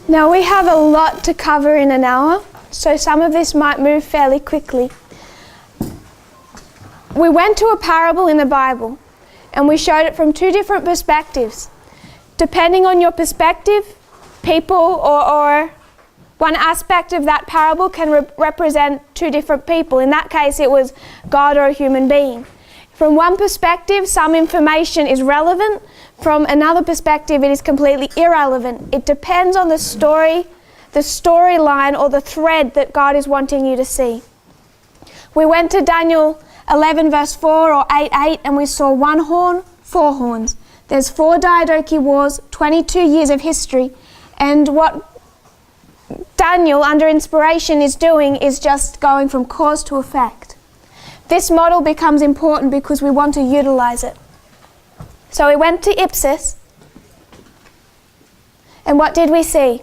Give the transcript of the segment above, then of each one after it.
Now we have a lot to cover in an hour, so some of this might move fairly quickly. We went to a parable in the Bible and we showed it from two different perspectives. Depending on your perspective, people or one aspect of that parable can represent two different people. In that case, it was God or a human being. From one perspective, some information is relevant. From another perspective, it is completely irrelevant. It depends on the story, the storyline, or the thread that God is wanting you to see. We went to Daniel 11 verse 4 or 8:8 and we saw one horn, four horns. There's 4 Diadochi wars, 22 years of history, and what Daniel, under inspiration, is doing is just going from cause to effect. This model becomes important because we want to utilize it. So we went to Ipsus, and what did we see?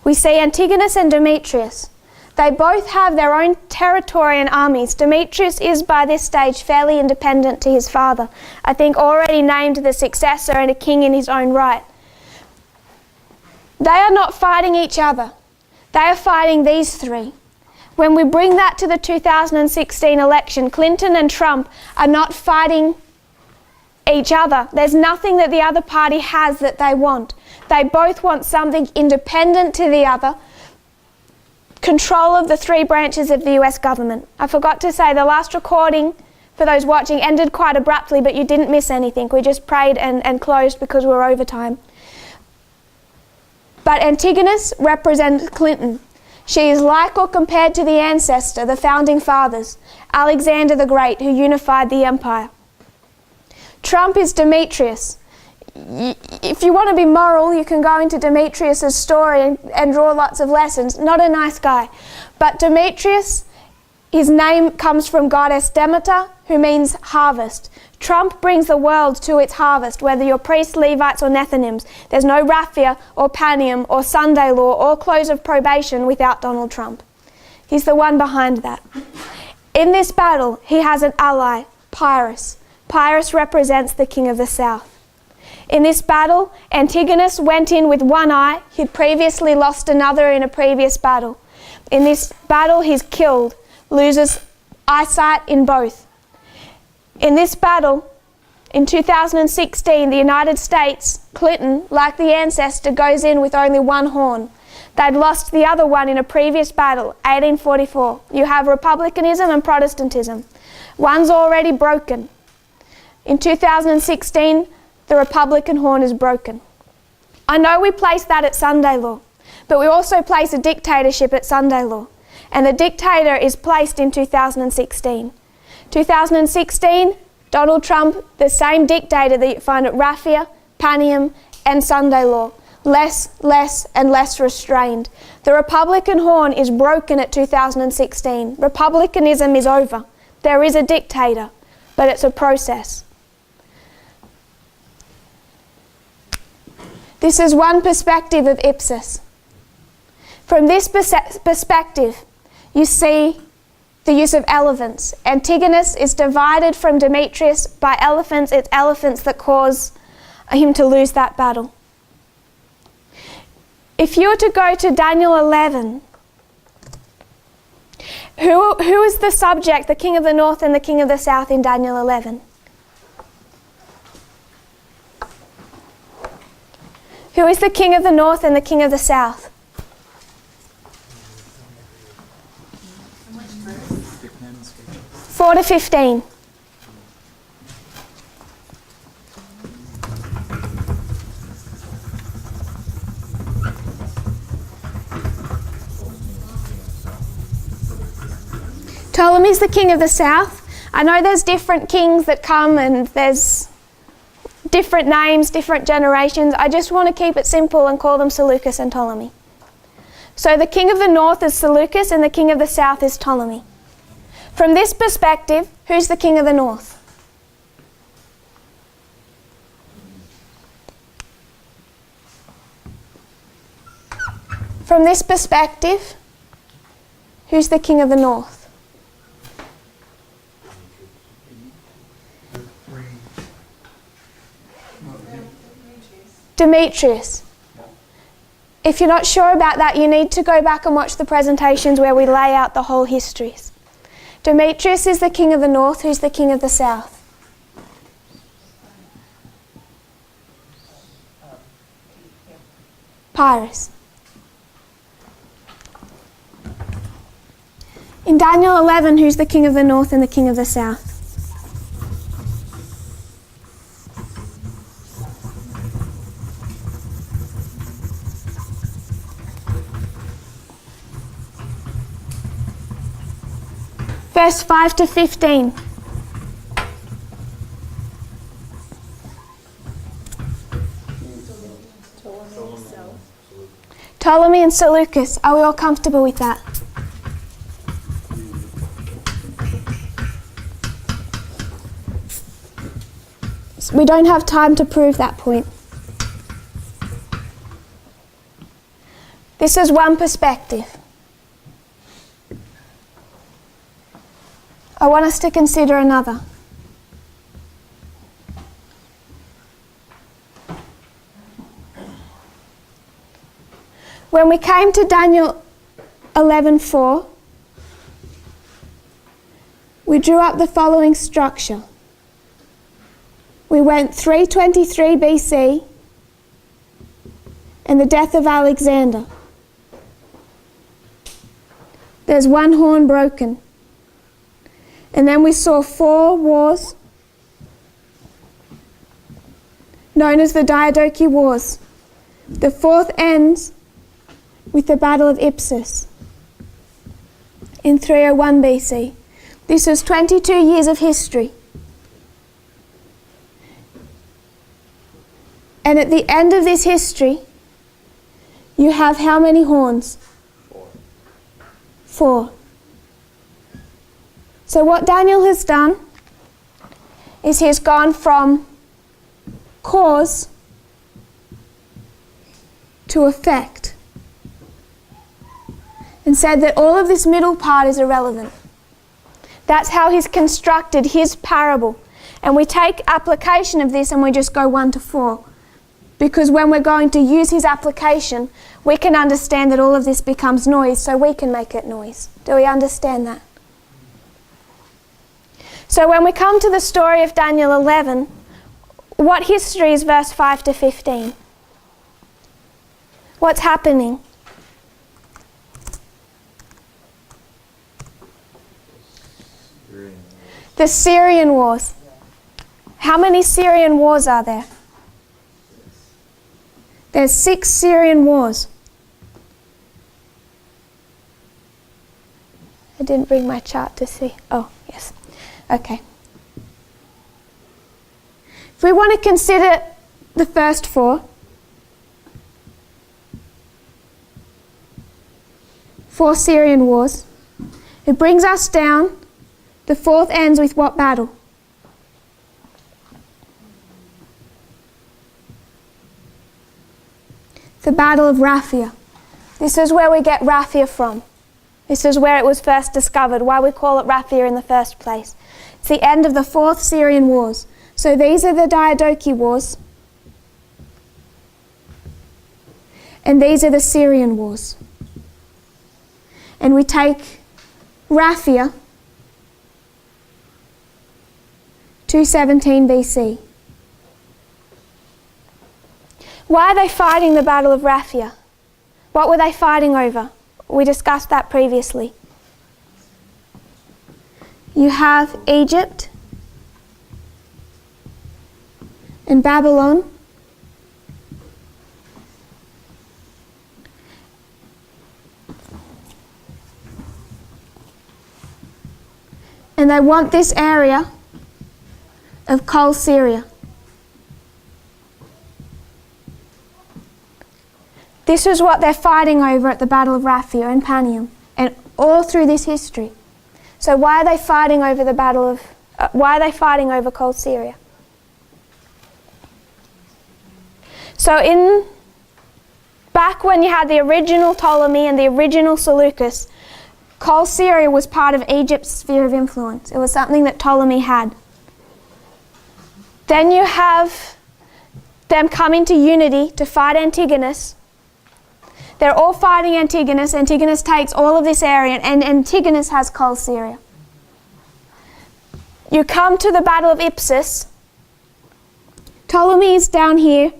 We see Antigonus and Demetrius. They both have their own territory and armies. Demetrius is by this stage fairly independent to his father. I think already named the successor and a king in his own right. They are not fighting each other. They are fighting these three. When we bring that to the 2016 election, Clinton and Trump are not fighting each other. There's nothing that the other party has that they want. They both want something independent to the other. Control of the 3 branches of the US government. I forgot to say the last recording, for those watching, ended quite abruptly, but you didn't miss anything. We just prayed and closed because we were over time. But Antigonus represents Clinton. She is like or compared to the ancestor, the founding fathers, Alexander the Great, who unified the empire. Trump is Demetrius. If you want to be moral, you can go into Demetrius' story and draw lots of lessons. Not a nice guy. But Demetrius, his name comes from goddess Demeter, who means harvest. Trump brings the world to its harvest, whether you're priests, Levites or Nethinims. There's no raffia or Panium or Sunday law or close of probation without Donald Trump. He's the one behind that. In this battle, he has an ally, Pyrrhus. Pyrrhus represents the king of the south. In this battle, Antigonus went in with one eye. He'd previously lost another in a previous battle. In this battle, he's killed, loses eyesight in both. In this battle, in 2016, the United States, Clinton, like the ancestor, goes in with only one horn. They'd lost the other one in a previous battle, 1844. You have republicanism and Protestantism. One's already broken. In 2016, the Republican horn is broken. I know we place that at Sunday law, but we also place a dictatorship at Sunday law. And the dictator is placed in 2016. 2016, Donald Trump, the same dictator that you find at Raffia, Panium, and Sunday law. Less, and less restrained. The Republican horn is broken at 2016. Republicanism is over. There is a dictator, but it's a process. This is one perspective of Ipsus. From this perspective, you see the use of elephants. Antigonus is divided from Demetrius by elephants. It's elephants that cause him to lose that battle. If you were to go to Daniel 11, who is the subject, the king of the north and the king of the south in Daniel 11? Who is the king of the north and the king of the south? Depends. 4 to 15. Ptolemy's the king of the south. I know there's different kings that come and there's different names, different generations. I just want to keep it simple and call them Seleucus and Ptolemy. So the king of the north is Seleucus and the king of the south is Ptolemy. From this perspective, who's the king of the north? From this perspective, who's the king of the north? Demetrius. If you're not sure about that, you need to go back and watch the presentations where we lay out the whole histories. Demetrius is the king of the north. Who's the king of the south? Pyrrhus. In Daniel 11, who's the king of the north and the king of the south? Verse 5 to 15. Ptolemy and Seleucus. Are we all comfortable with that? We don't have time to prove that point. This is one perspective. I want us to consider another. When we came to Daniel 11:4, we drew up the following structure. We went 323 BC and the death of Alexander. There's one horn broken. And then we saw 4 wars known as the Diadochi Wars. The 4th ends with the Battle of Ipsus in 301 BC. This is 22 years of history. And at the end of this history, you have how many horns? 4. So what Daniel has done is he has gone from cause to effect and said that all of this middle part is irrelevant. That's how he's constructed his parable. And we take application of this and we just go 1 to 4. Because when we're going to use his application, we can understand that all of this becomes noise, so we can make it noise. Do we understand that? So when we come to the story of Daniel 11, what history is verse 5 to 15? What's happening? The Syrian Wars. How many Syrian wars are there? There's 6 Syrian wars. I didn't bring my chart to see. Oh, yes. Okay. If we want to consider the first 4, 4 Syrian wars, it brings us down. The 4th ends with what battle? The Battle of Raphia. This is where we get Raphia from. This is where it was first discovered, why we call it Raphia in the first place. It's the end of the 4th Syrian Wars. So these are the Diadochi Wars. And these are the Syrian Wars. And we take Raphia, 217 BC. Why are they fighting the Battle of Raphia? What were they fighting over? We discussed that previously. You have Egypt and Babylon. And they want this area of Kol Syria. This is what they're fighting over at the Battle of Raphia and Panium, and all through this history. So why are they fighting over the Battle of? Why are they fighting over Kol Syria? So back when you had the original Ptolemy and the original Seleucus, Kol Syria was part of Egypt's sphere of influence. It was something that Ptolemy had. Then you have them come into unity to fight Antigonus. They're all fighting Antigonus. Antigonus takes all of this area, and Antigonus has Cold Syria. You come to the Battle of Ipsus. Ptolemy is down here,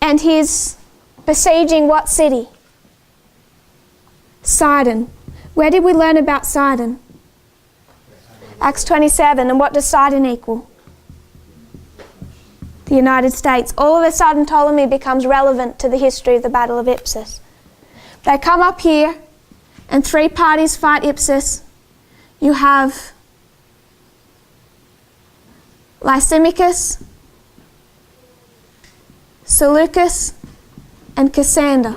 and he's besieging what city? Sidon. Where did we learn about Sidon? Acts 27. And what does Sidon equal? The United States. All of a sudden Ptolemy becomes relevant to the history of the Battle of Ipsus. They come up here and three parties fight Ipsus. You have Lysimachus, Seleucus, and Cassander.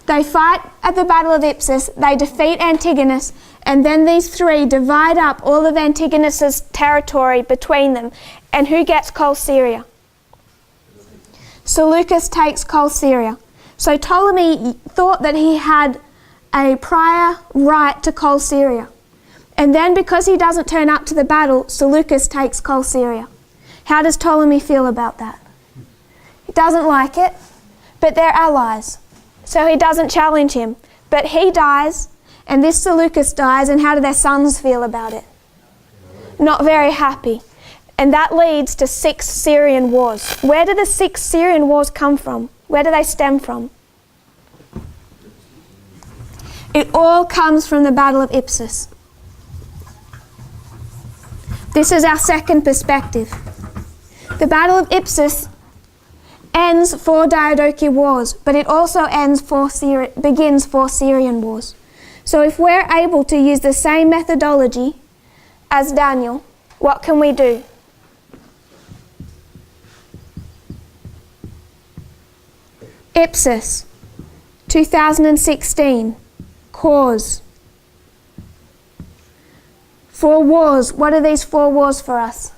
They fight at the Battle of Ipsus, they defeat Antigonus, and then these three divide up all of Antigonus's territory between them. And who gets Cold Syria? Seleucus takes Cold Syria. So Ptolemy thought that he had a prior right to Cold Syria. And then because he doesn't turn up to the battle, Seleucus takes Cold Syria. How does Ptolemy feel about that? He doesn't like it, but they're allies. So he doesn't challenge him. But he dies, and this Seleucus dies, and how do their sons feel about it? Not very happy. And that leads to 6 Syrian wars. Where do the 6 Syrian wars come from? Where do they stem from? It all comes from the Battle of Ipsus. This is our second perspective. The Battle of Ipsus ends 4 Diadochi wars, but it also begins 4 Syrian wars. So if we're able to use the same methodology as Daniel, what can we do? Ipsus, 2016, cause. 4 wars. What are these 4 wars for us?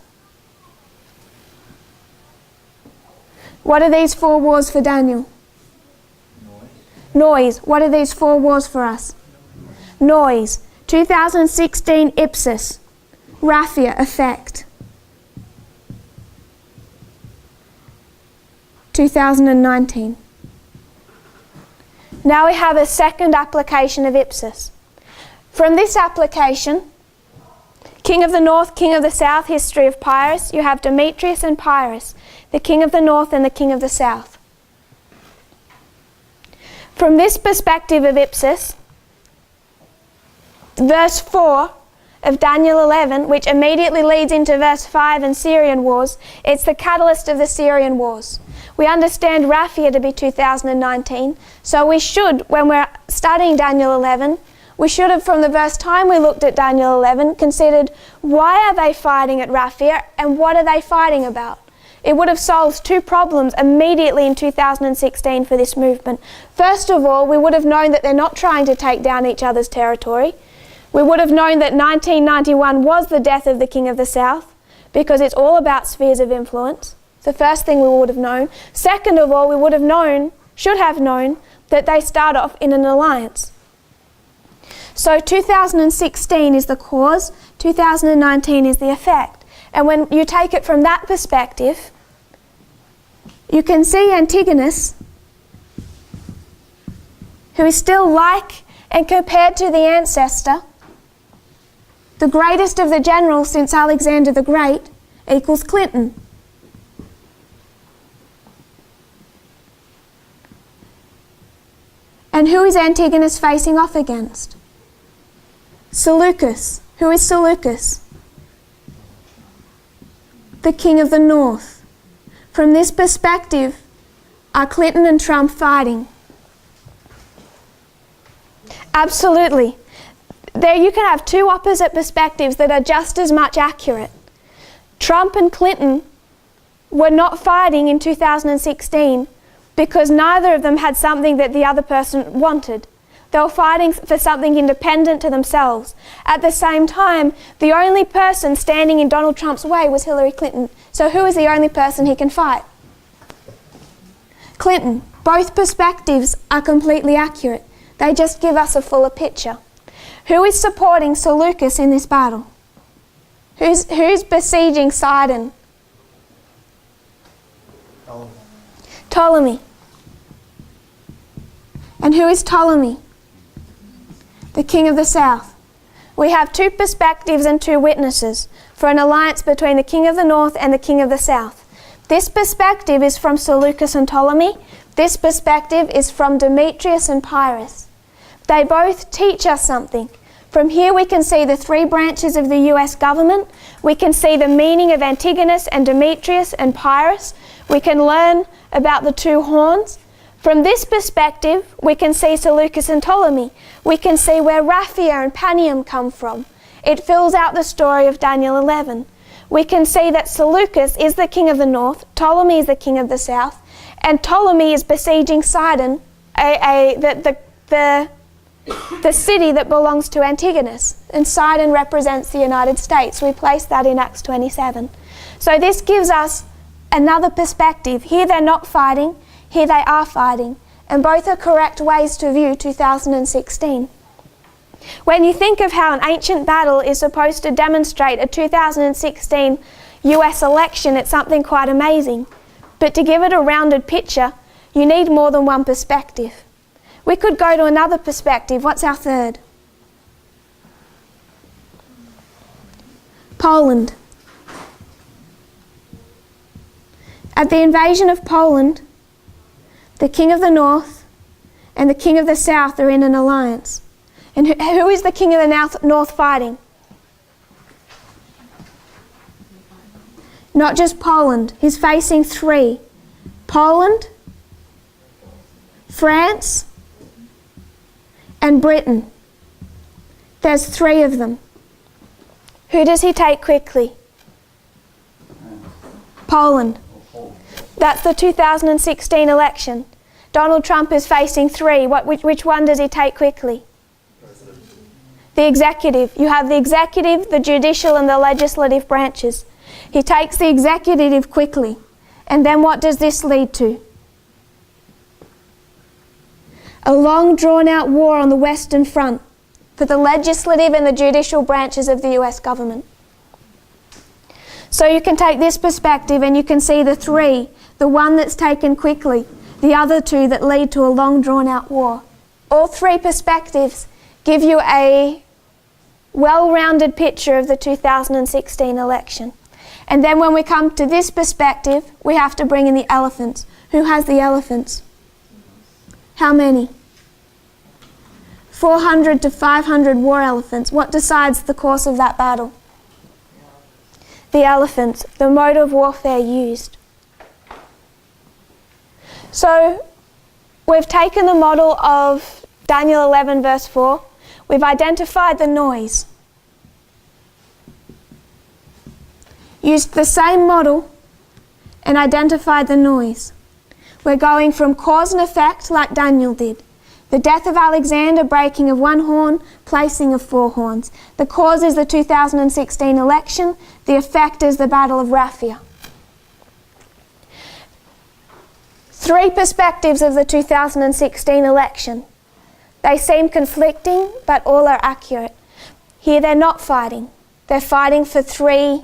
What are these 4 wars for Daniel? Noise. What are these 4 wars for us? Noise. 2016 Ipsus. Raphia effect. 2019. Now we have a second application of Ipsus. From this application, King of the North, King of the South, history of Pyrrhus, you have Demetrius and Pyrrhus, the King of the North and the King of the South. From this perspective of Ipsus, verse 4 of Daniel 11, which immediately leads into verse 5 and Syrian wars, it's the catalyst of the Syrian wars. We understand Raphia to be 2019, so we should, when we're studying Daniel 11, we should have, from the first time we looked at Daniel 11, considered why are they fighting at Raphia and what are they fighting about? It would have solved 2 problems immediately in 2016 for this movement. First of all, we would have known that they're not trying to take down each other's territory. We would have known that 1991 was the death of the King of the South, because it's all about spheres of influence. The first thing we would have known. Second of all, we would have known, should have known, that they start off in an alliance. So 2016 is the cause, 2019 is the effect. And when you take it from that perspective, you can see Antigonus, who is still like and compared to the ancestor, the greatest of the generals since Alexander the Great, equals Clinton. And who is Antigonus facing off against? Seleucus. Who is Seleucus? The King of the North. From this perspective, are Clinton and Trump fighting? Absolutely. There you can have 2 opposite perspectives that are just as much accurate. Trump and Clinton were not fighting in 2016 because neither of them had something that the other person wanted. They were fighting for something independent to themselves. At the same time, the only person standing in Donald Trump's way was Hillary Clinton. So who is the only person he can fight? Clinton. Both perspectives are completely accurate. They just give us a fuller picture. Who is supporting Seleucus in this battle? Who's besieging Sidon? Ptolemy. And who is Ptolemy? The king of the south. We have two perspectives and two witnesses for an alliance between the king of the north and the king of the south. This perspective is from Seleucus and Ptolemy. This perspective is from Demetrius and Pyrrhus. They both teach us something. From here we can see the three branches of the US government. We can see the meaning of Antigonus and Demetrius and Pyrrhus. We can learn about the two horns. From this perspective, we can see Seleucus and Ptolemy. We can see where Raphia and Panium come from. It fills out the story of Daniel 11. We can see that Seleucus is the king of the north, Ptolemy is the king of the south, and Ptolemy is besieging Sidon, the city that belongs to Antigonus. And Sidon represents the United States. We place that in Acts 27. So this gives us another perspective. Here they're not fighting. Here they are fighting, and both are correct ways to view 2016. When you think of how an ancient battle is supposed to demonstrate a 2016 US election, it's something quite amazing. But to give it a rounded picture, you need more than one perspective. We could go to another perspective. What's our third? Poland. At the invasion of Poland, the king of the north and the king of the south are in an alliance. And who is the king of the north fighting? Not just Poland. He's facing three. Poland, France, and Britain. There's three of them. Who does he take quickly? Poland. That's the 2016 election. Donald Trump is facing three. Which one does he take quickly? The executive. You have the executive, the judicial, and the legislative branches. He takes the executive quickly. And then what does this lead to? A long drawn-out war on the Western Front for the legislative and the judicial branches of the US government. So you can take this perspective and you can see the three, the one that's taken quickly, the other two that lead to a long drawn-out war. All three perspectives give you a well-rounded picture of the 2016 election. And then when we come to this perspective, we have to bring in the elephants. Who has the elephants? How many? 400 to 500 war elephants. What decides the course of that battle? The elephants, the mode of warfare used. So we've taken the model of Daniel 11 verse 4. We've identified the noise. Used the same model and identified the noise. We're going from cause and effect like Daniel did. The death of Alexander, breaking of one horn, placing of four horns. The cause is the 2016 election. The effect is the Battle of Raphia. Three perspectives of the 2016 election. They seem conflicting, but all are accurate. Here they're not fighting. They're fighting for three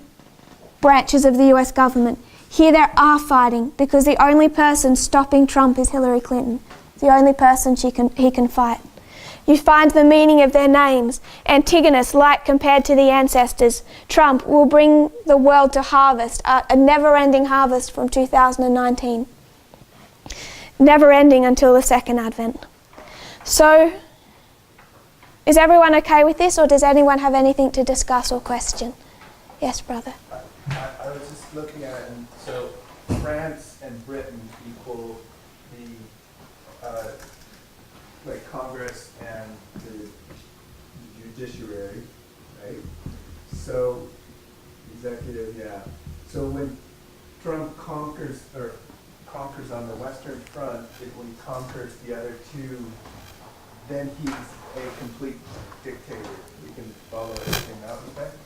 branches of the US government. Here they are fighting because the only person stopping Trump is Hillary Clinton. The only person he can fight. You find the meaning of their names. Antigonus, light compared to the ancestors. Trump will bring the world to harvest, a never-ending harvest from 2019. Never-ending until the second advent. So, is everyone okay with this, or does anyone have anything to discuss or question? Yes, brother. I was just looking at it, and so France and Britain equal the like Congress and the judiciary, right? So executive, yeah. So when Trump conquers on the Western Front, when he conquers the other two, then he's a complete dictator. We can follow it in that respect.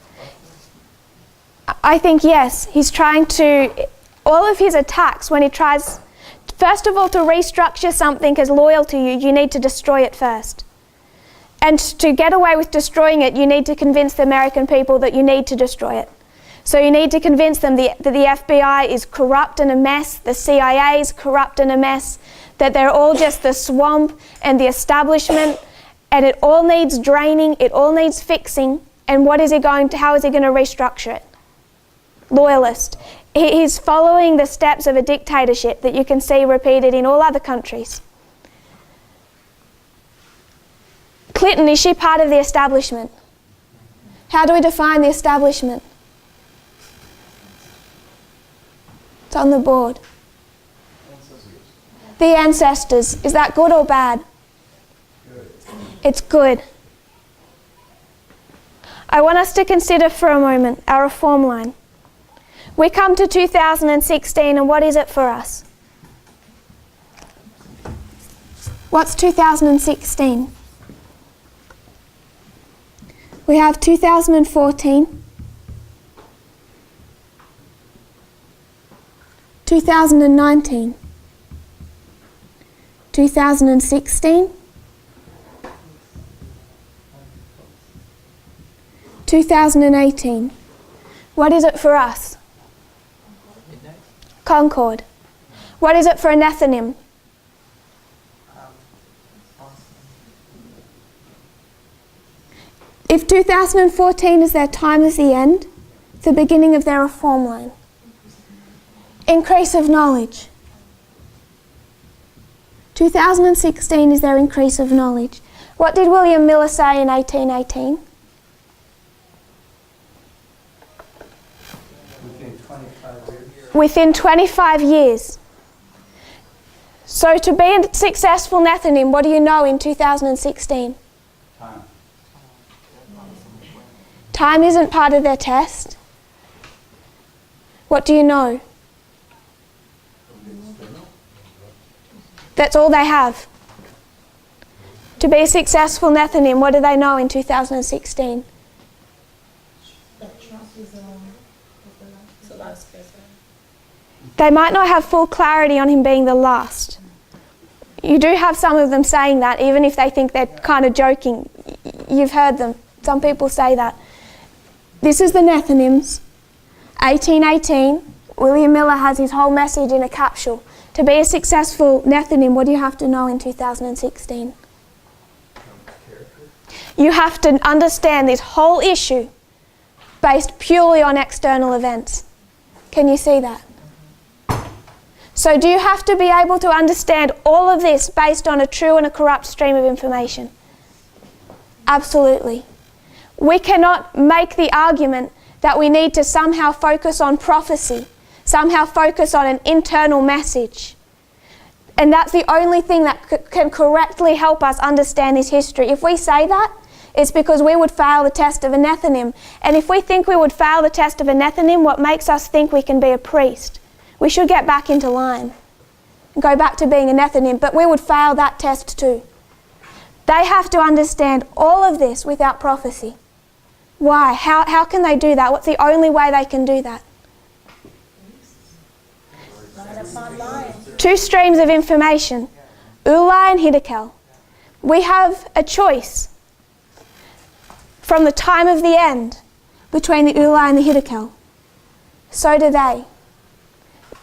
I think yes. He's trying to, all of his attacks, when he tries, first of all, to restructure something as loyal to you, you need to destroy it first. And to get away with destroying it, you need to convince the American people that you need to destroy it. So you need to convince them that the FBI is corrupt and a mess, the CIA is corrupt and a mess, that they're all just the swamp and the establishment, and it all needs draining, it all needs fixing, and how is he going to restructure it? Loyalist. He's following the steps of a dictatorship that you can see repeated in all other countries. Clinton, is she part of the establishment? How do we define the establishment? It's on the board. The ancestors. Is that good or bad? Good. It's good. I want us to consider for a moment our reform line. We come to 2016, and what is it for us? What's 2016? We have 2014, 2019, 2016, 2018. What is it for us? Concord. What is it for a Nethinim? If 2014 is their time as the end, the beginning of their reform line. Increase of knowledge. 2016 is their increase of knowledge. What did William Miller say in 1818? Within 25 years. Within 25 years. So to be a successful Nethinim, what do you know in 2016? Time. Time isn't part of their test. What do you know? That's all they have. To be a successful Nethinim, what do they know in 2016? They might not have full clarity on him being the last. You do have some of them saying that, even if they think they're kind of joking. You've heard them. Some people say that. This is the Nethinims. 1818, William Miller has his whole message in a capsule. To be a successful Nethinim, what do you have to know in 2016? You have to understand this whole issue based purely on external events. Can you see that? So do you have to be able to understand all of this based on a true and a corrupt stream of information? Absolutely. We cannot make the argument that we need to somehow focus on prophecy, somehow focus on an internal message. And that's the only thing that can correctly help us understand this history. If we say that, it's because we would fail the test of a Nethinim. And if we think we would fail the test of a Nethinim, what makes us think we can be a priest? We should get back into line and go back to being a Nethinim, but we would fail that test too. They have to understand all of this without prophecy. Why? How can they do that? What's the only way they can do that? Two streams of information, Ulai and Hiddekel. We have a choice from the time of the end between the Ulai and the Hiddekel. So do they.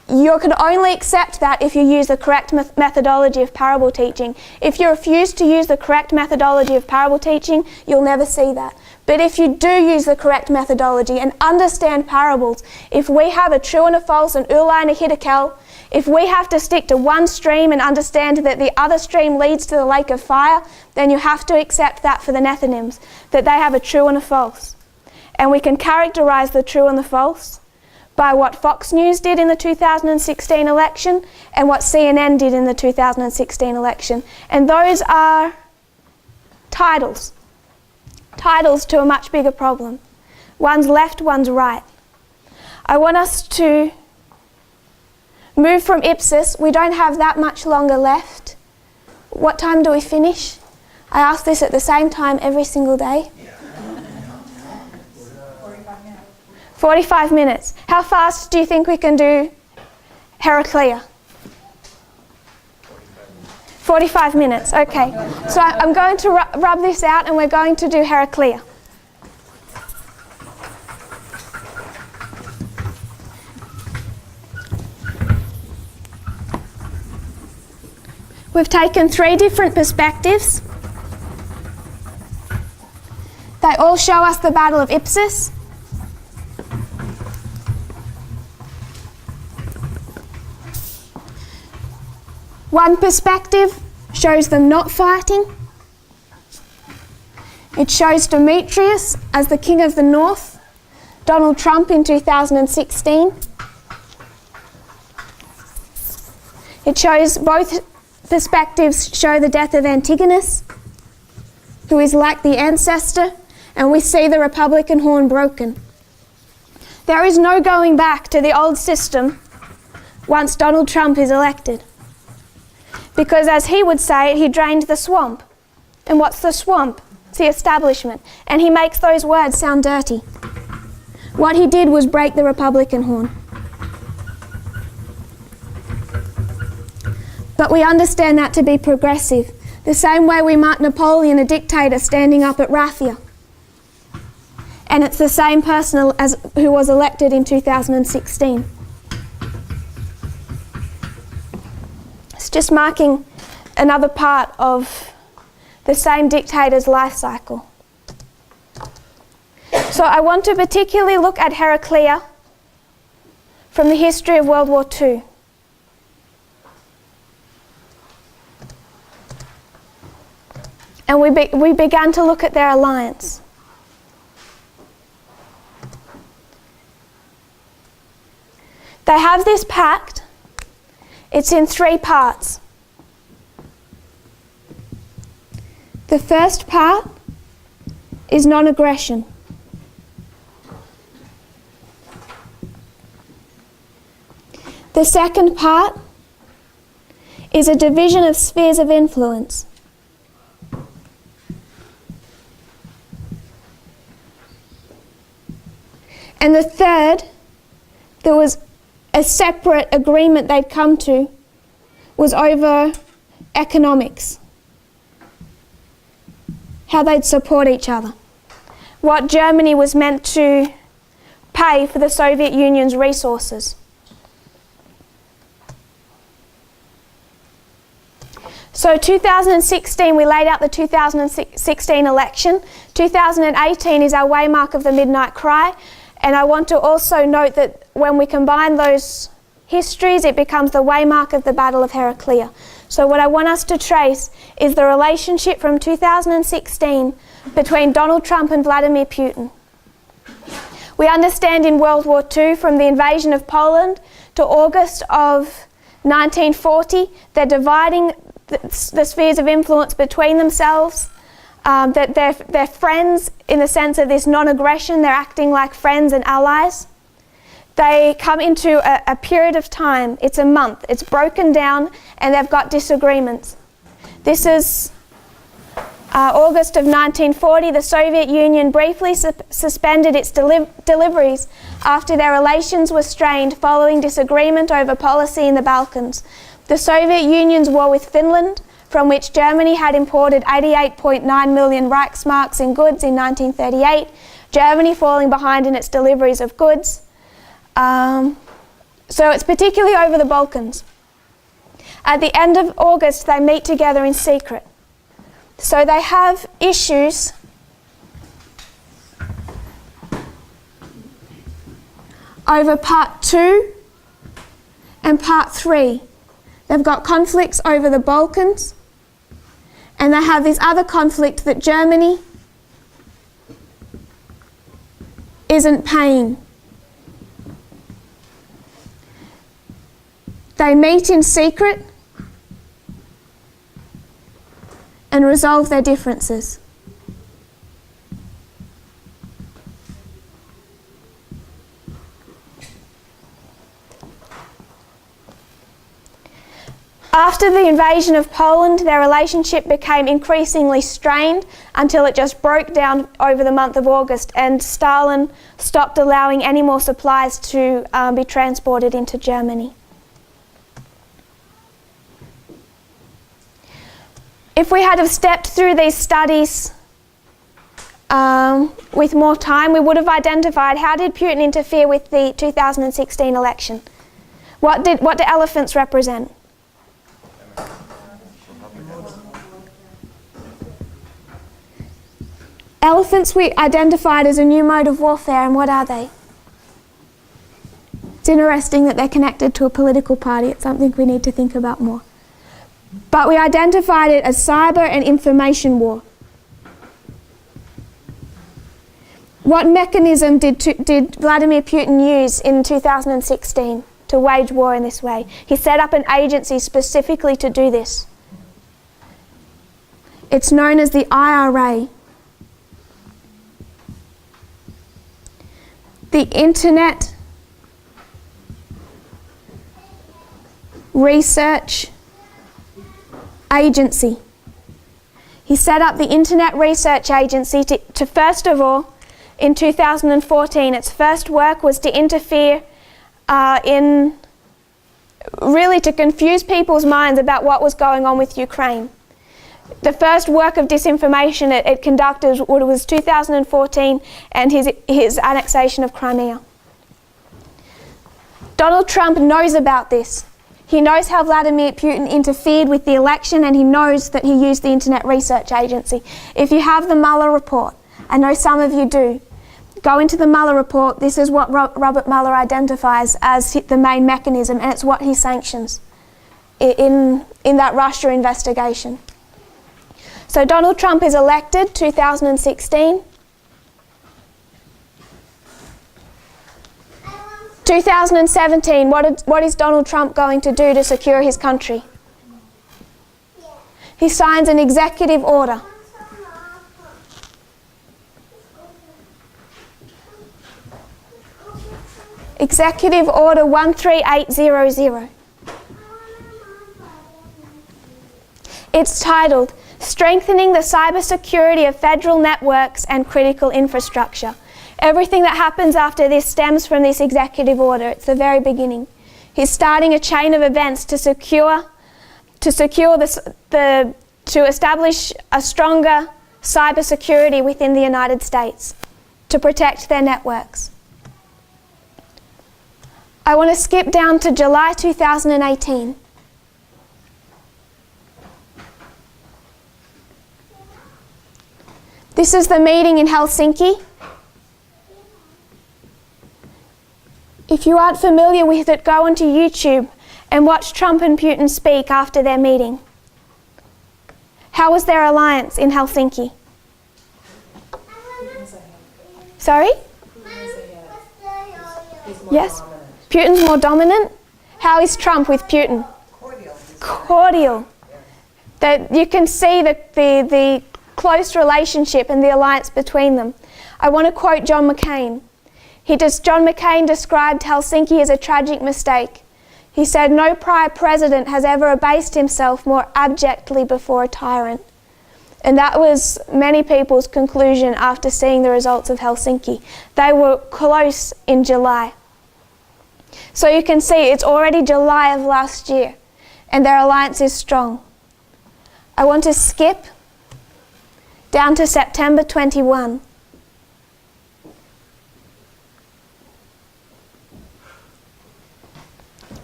You can only accept that if you use the correct methodology of parable teaching. If you refuse to use the correct methodology of parable teaching, you'll never see that. But if you do use the correct methodology and understand parables, if we have a true and a false, an Ulai and a Hiddekel, if we have to stick to one stream and understand that the other stream leads to the lake of fire, then you have to accept that for the Nethinims, that they have a true and a false. And we can characterize the true and the false by what Fox News did in the 2016 election and what CNN did in the 2016 election. And those are titles to a much bigger problem. One's left, one's right. I want us to move from Ipsos. We don't have that much longer left. What time do we finish? I ask this at the same time every single day. 45 minutes. How fast do you think we can do Heraclea? 45 minutes, okay. So I'm going to rub this out and we're going to do Heraclea. We've taken 3 different perspectives. They all show us the Battle of Ipsus. One perspective shows them not fighting. It shows Demetrius as the King of the North, Donald Trump in 2016. It shows both perspectives show the death of Antigonus, who is like the ancestor, and we see the Republican horn broken. There is no going back to the old system once Donald Trump is elected. Because as he would say it, he drained the swamp. And what's the swamp? It's the establishment. And he makes those words sound dirty. What he did was break the Republican horn. But we understand that to be progressive, the same way we mark Napoleon, a dictator, standing up at Raphia. And it's the same person as who was elected in 2016. It's just marking another part of the same dictator's life cycle. So I want to particularly look at Heraclea from the history of World War II. And we began to look at their alliance. They have this pact. It's in 3 parts. The first part is non-aggression. The second part is a division of spheres of influence. And the third, there was a separate agreement they'd come to, was over economics. How they'd support each other. What Germany was meant to pay for the Soviet Union's resources. So 2016, we laid out the 2016 election. 2018 is our waymark of the Midnight Cry. And I want to also note that when we combine those histories, it becomes the waymark of the Battle of Heraclea. So what I want us to trace is the relationship from 2016 between Donald Trump and Vladimir Putin. We understand in World War II, from the invasion of Poland to August of 1940, they're dividing the spheres of influence between themselves. That they're friends in the sense of this non-aggression. They're acting like friends and allies. They come into a period of time. It's a month. It's broken down, and they've got disagreements. This is August of 1940. The Soviet Union briefly suspended its deliveries after their relations were strained following disagreement over policy in the Balkans. The Soviet Union's war with Finland, from which Germany had imported 88.9 million Reichsmarks in goods in 1938, Germany falling behind in its deliveries of goods. So it's particularly over the Balkans. At the end of August, they meet together in secret. So they have issues over part 2 and part 3. They've got conflicts over the Balkans. And they have this other conflict that Germany isn't paying. They meet in secret and resolve their differences. After the invasion of Poland, their relationship became increasingly strained until it just broke down over the month of August, and Stalin stopped allowing any more supplies to be transported into Germany. If we had have stepped through these studies with more time, we would have identified how did Putin interfere with the 2016 election. What do elephants represent? Elephants we identified as a new mode of warfare, and what are they? It's interesting that they're connected to a political party. It's something we need to think about more. But we identified it as cyber and information war. What mechanism did Vladimir Putin use in 2016 to wage war in this way? He set up an agency specifically to do this. It's known as the IRA. The Internet Research Agency. He set up the Internet Research Agency to first of all, in 2014, its first work was to interfere really to confuse people's minds about what was going on with Ukraine. The first work of disinformation it conducted was 2014 and his annexation of Crimea. Donald Trump knows about this. He knows how Vladimir Putin interfered with the election, and he knows that he used the Internet Research Agency. If you have the Mueller report, I know some of you do, go into the Mueller report. This is what Robert Mueller identifies as the main mechanism, and it's what he sanctions in that Russia investigation. So Donald Trump is elected 2016. 2017, what is Donald Trump going to do to secure his country? He signs an executive order. Executive Order 13800. It's titled, Strengthening the Cybersecurity of Federal Networks and Critical Infrastructure. Everything that happens after this stems from this executive order. It's the very beginning. He's starting a chain of events to establish a stronger cybersecurity within the United States to protect their networks. I want to skip down to July 2018. This is the meeting in Helsinki. If you aren't familiar with it, go onto YouTube and watch Trump and Putin speak after their meeting. How was their alliance in Helsinki? Sorry? Yes? Putin's more dominant? How is Trump with Putin? Cordial. That you can see the close relationship and the alliance between them. I want to quote John McCain. John McCain described Helsinki as a tragic mistake. He said, "No prior president has ever abased himself more abjectly before a tyrant." And that was many people's conclusion after seeing the results of Helsinki. They were close in July. So you can see it's already July of last year, and their alliance is strong. I want to skip down to September 21.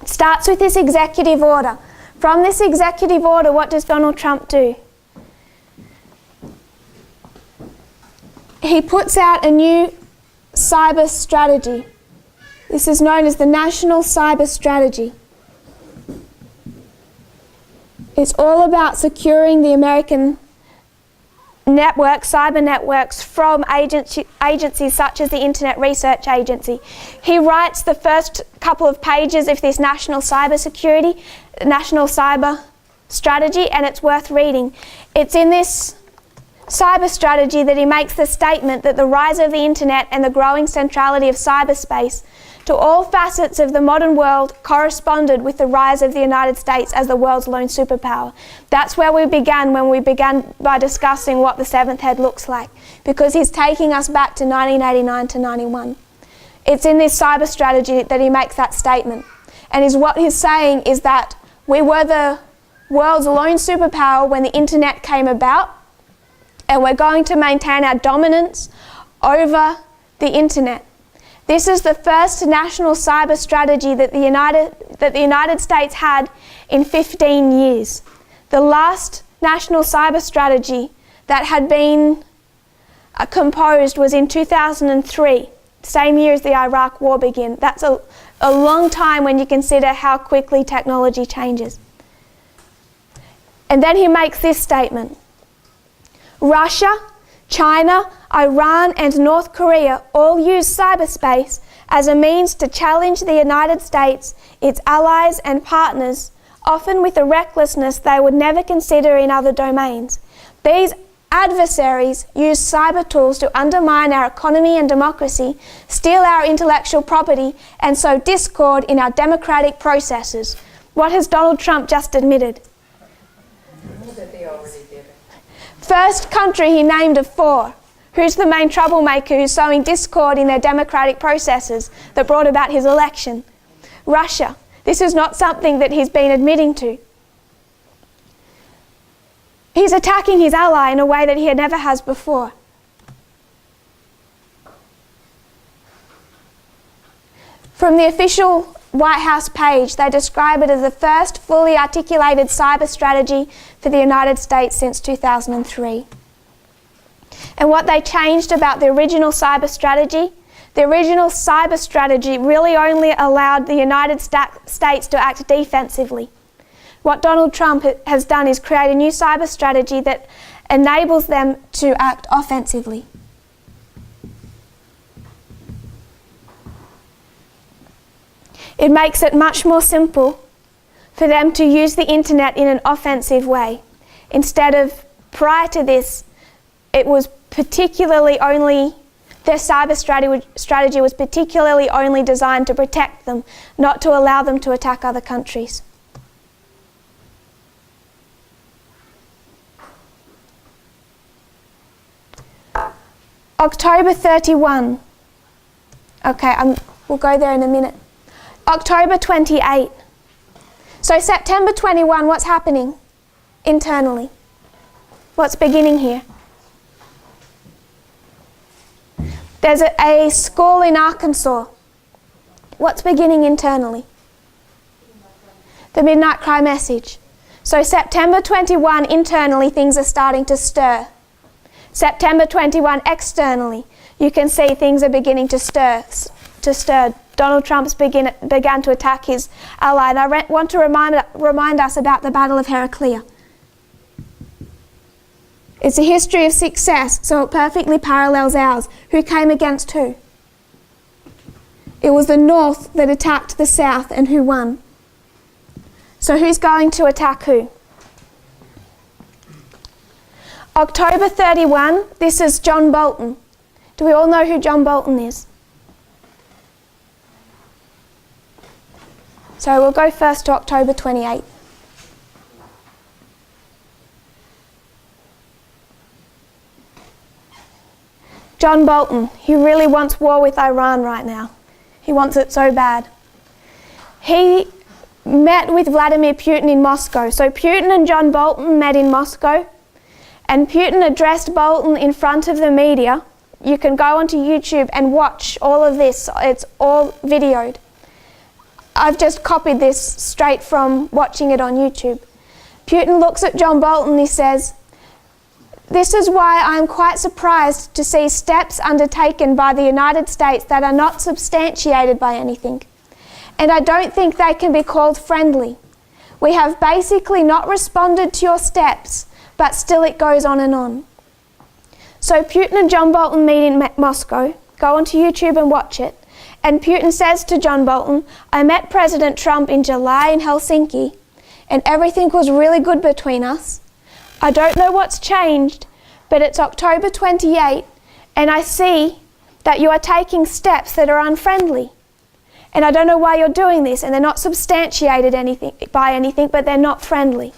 It starts with this executive order. From this executive order, what does Donald Trump do? He puts out a new cyber strategy. This is known as the National Cyber Strategy. It's all about securing the American networks, cyber networks, from agencies such as the Internet Research Agency. He writes the first couple of pages of this National Cyber Strategy, and it's worth reading. It's in this cyber strategy that he makes the statement that the rise of the Internet and the growing centrality of cyberspace to all facets of the modern world corresponded with the rise of the United States as the world's lone superpower. That's where we began when we began by discussing what the seventh head looks like, because he's taking us back to 1989 to 91. It's in this cyber strategy that he makes that statement. And what he's saying is that we were the world's lone superpower when the Internet came about, and we're going to maintain our dominance over the Internet. This is the first national cyber strategy that the United States had in 15 years. The last national cyber strategy that had been composed was in 2003, same year as the Iraq War began. That's a long time when you consider how quickly technology changes. And then he makes this statement: Russia, China, Iran and North Korea all use cyberspace as a means to challenge the United States, its allies and partners, often with a recklessness they would never consider in other domains. These adversaries use cyber tools to undermine our economy and democracy, steal our intellectual property, and sow discord in our democratic processes. What has Donald Trump just admitted? That they already did it. First country he named of 4. Who's the main troublemaker who's sowing discord in their democratic processes that brought about his election? Russia. This is not something that he's been admitting to. He's attacking his ally in a way that he never has before. From the official White House page, they describe it as the first fully articulated cyber strategy for the United States since 2003. And what they changed about the original cyber strategy, the original cyber strategy really only allowed the United States to act defensively. What Donald Trump has done is create a new cyber strategy that enables them to act offensively. It makes it much more simple for them to use the internet in an offensive way. Instead of, prior to this, it was particularly only, their cyber strategy was particularly only designed to protect them, not to allow them to attack other countries. October 31. Okay, we'll go there in a minute. October 28. So September 21, what's happening internally? What's beginning here? There's a school in Arkansas. What's beginning internally? The Midnight Cry message. So September 21, internally, things are starting to stir. September 21, externally, you can see things are beginning to stir. Donald Trump's began to attack his ally. And I want to remind us about the Battle of Heraclea. It's a history of success, so it perfectly parallels ours. Who came against who? It was the North that attacked the South, and who won? So who's going to attack who? October 31, this is John Bolton. Do we all know who John Bolton is? So we'll go first to October 28. John Bolton, he really wants war with Iran right now. He wants it so bad. He met with Vladimir Putin in Moscow. So Putin and John Bolton met in Moscow, and Putin addressed Bolton in front of the media. You can go onto YouTube and watch all of this. It's all videoed. I've just copied this straight from watching it on YouTube. Putin looks at John Bolton and he says, "This is why I'm quite surprised to see steps undertaken by the United States that are not substantiated by anything. And I don't think they can be called friendly. We have basically not responded to your steps, but still it goes on and on." So Putin and John Bolton meet in Moscow. Go onto YouTube and watch it. And Putin says to John Bolton, "I met President Trump in July in Helsinki, and everything was really good between us. I don't know what's changed, but it's October 28, and I see that you are taking steps that are unfriendly. And I don't know why you're doing this, and they're not substantiated by anything, but they're not friendly."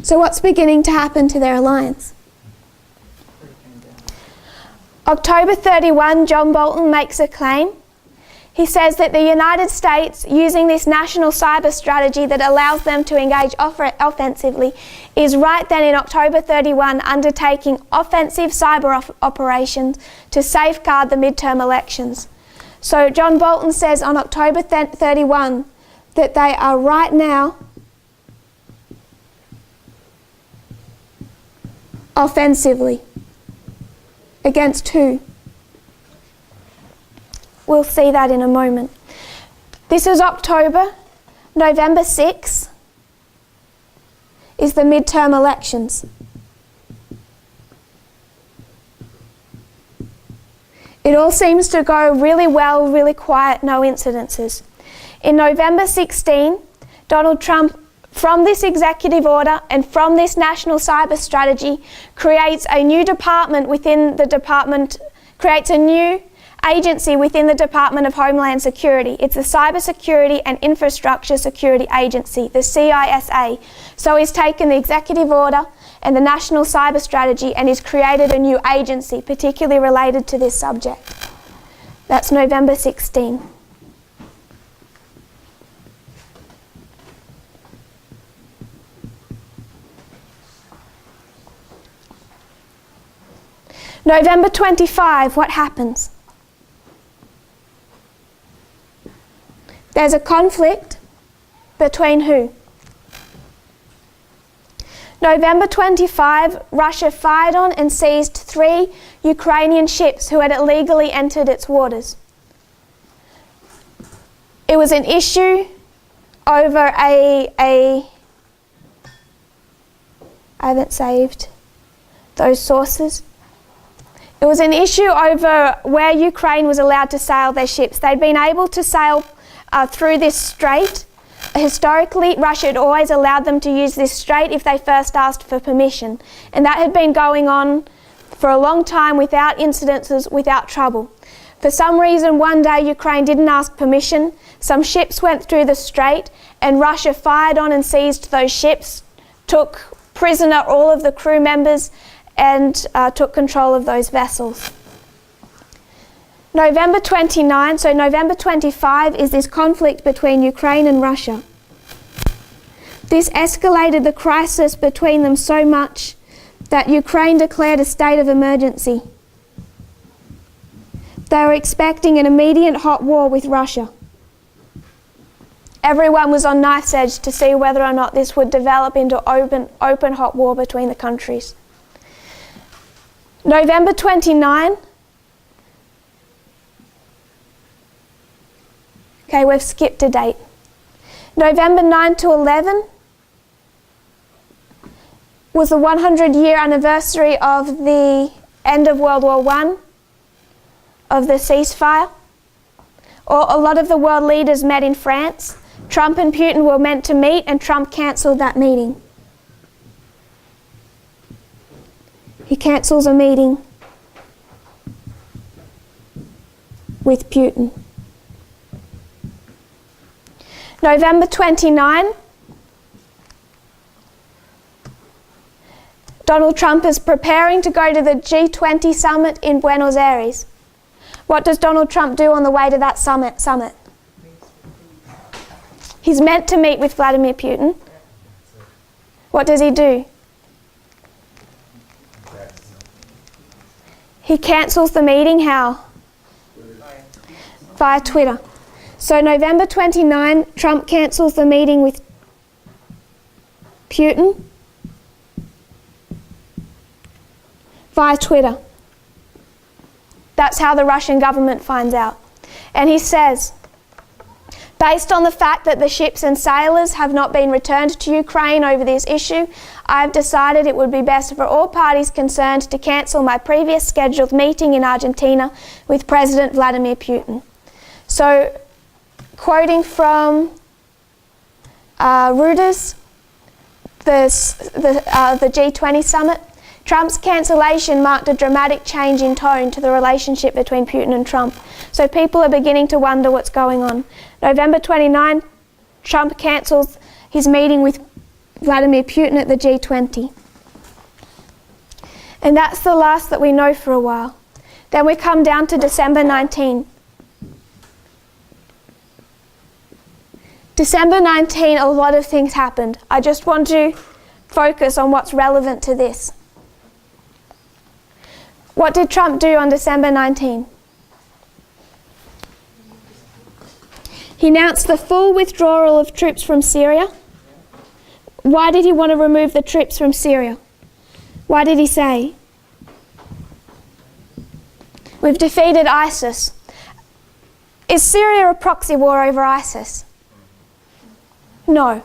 So what's beginning to happen to their alliance? October 31, John Bolton makes a claim. He says that the United States, using this national cyber strategy that allows them to engage offensively, is right then in October 31 undertaking offensive cyber operations to safeguard the midterm elections. So John Bolton says on October 31 that they are right now offensively. Against who? We'll see that in a moment. This is October. November 6th is the midterm elections. It all seems to go really well, really quiet, no incidences. In November 16, Donald Trump, from this executive order and from this national cyber strategy, creates a new department within the department, creates a new agency within the Department of Homeland Security. It's the Cyber Security and Infrastructure Security Agency, the CISA. So he's taken the executive order and the national cyber strategy and he's created a new agency particularly related to this subject. That's November 16. November 25, what happens? There's a conflict between who? November 25, Russia fired on and seized 3 Ukrainian ships who had illegally entered its waters. It was an issue over I haven't saved those sources. It was an issue over where Ukraine was allowed to sail their ships. They'd been able to sail through this strait. Historically, Russia had always allowed them to use this strait if they first asked for permission. And that had been going on for a long time without incidences, without trouble. For some reason, one day Ukraine didn't ask permission. Some ships went through the strait and Russia fired on and seized those ships, took prisoner all of the crew members and took control of those vessels. November 29, so November 25 is this conflict between Ukraine and Russia. This escalated the crisis between them so much that Ukraine declared a state of emergency. They were expecting an immediate hot war with Russia. Everyone was on knife's edge to see whether or not this would develop into open hot war between the countries. November 29, okay, we've skipped a date. November 9 to 11 was the 100-year anniversary of the end of World War I, of the ceasefire. A lot of the world leaders met in France. Trump and Putin were meant to meet and Trump cancelled that meeting. He cancels a meeting with Putin. November 29, Donald Trump is preparing to go to the G20 summit in Buenos Aires. What does Donald Trump do on the way to that summit? He's meant to meet with Vladimir Putin. What does he do? He cancels the meeting, how? Via Twitter. So November 29, Trump cancels the meeting with Putin via Twitter. That's how the Russian government finds out. And he says, based on the fact that the ships and sailors have not been returned to Ukraine over this issue, I have decided it would be best for all parties concerned to cancel my previous scheduled meeting in Argentina with President Vladimir Putin. So, quoting from Reuters, the G20 summit, Trump's cancellation marked a dramatic change in tone to the relationship between Putin and Trump. So people are beginning to wonder what's going on. November 29, Trump cancels his meeting with Vladimir Putin at the G20. And that's the last that we know for a while. Then we come down to December 19. December 19, a lot of things happened. I just want to focus on what's relevant to this. What did Trump do on December 19? He announced the full withdrawal of troops from Syria. Why did he want to remove the troops from Syria? Why did he say? We've defeated ISIS. Is Syria a proxy war over ISIS? No,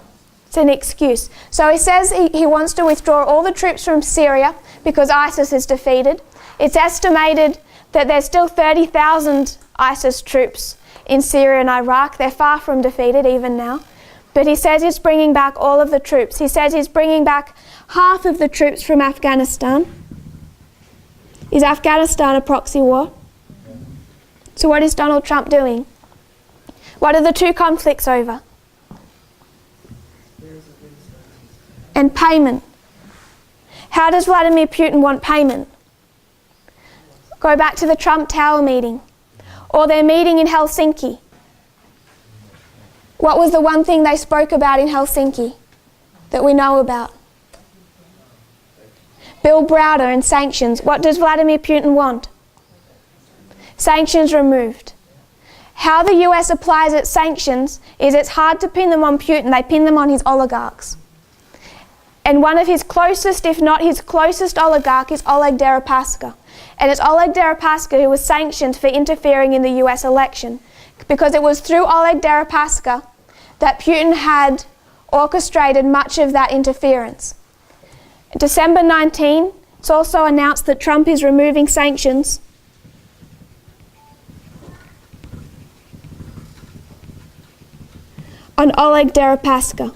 it's an excuse. So he says he wants to withdraw all the troops from Syria because ISIS is defeated. It's estimated that there's still 30,000 ISIS troops in Syria and Iraq. They're far from defeated even now. But he says he's bringing back all of the troops. He says he's bringing back half of the troops from Afghanistan. Is Afghanistan a proxy war? So what is Donald Trump doing? What are the two conflicts over? And payment. How does Vladimir Putin want payment? Go back to the Trump Tower meeting or their meeting in Helsinki. What was the one thing they spoke about in Helsinki that we know about? Bill Browder and sanctions. What does Vladimir Putin want? Sanctions removed. How the US applies its sanctions is it's hard to pin them on Putin. They pin them on his oligarchs. And one of his closest, if not his closest oligarch is Oleg Deripaska. And it's Oleg Deripaska who was sanctioned for interfering in the US election. Because it was through Oleg Deripaska that Putin had orchestrated much of that interference. December 19, it's also announced that Trump is removing sanctions on Oleg Deripaska.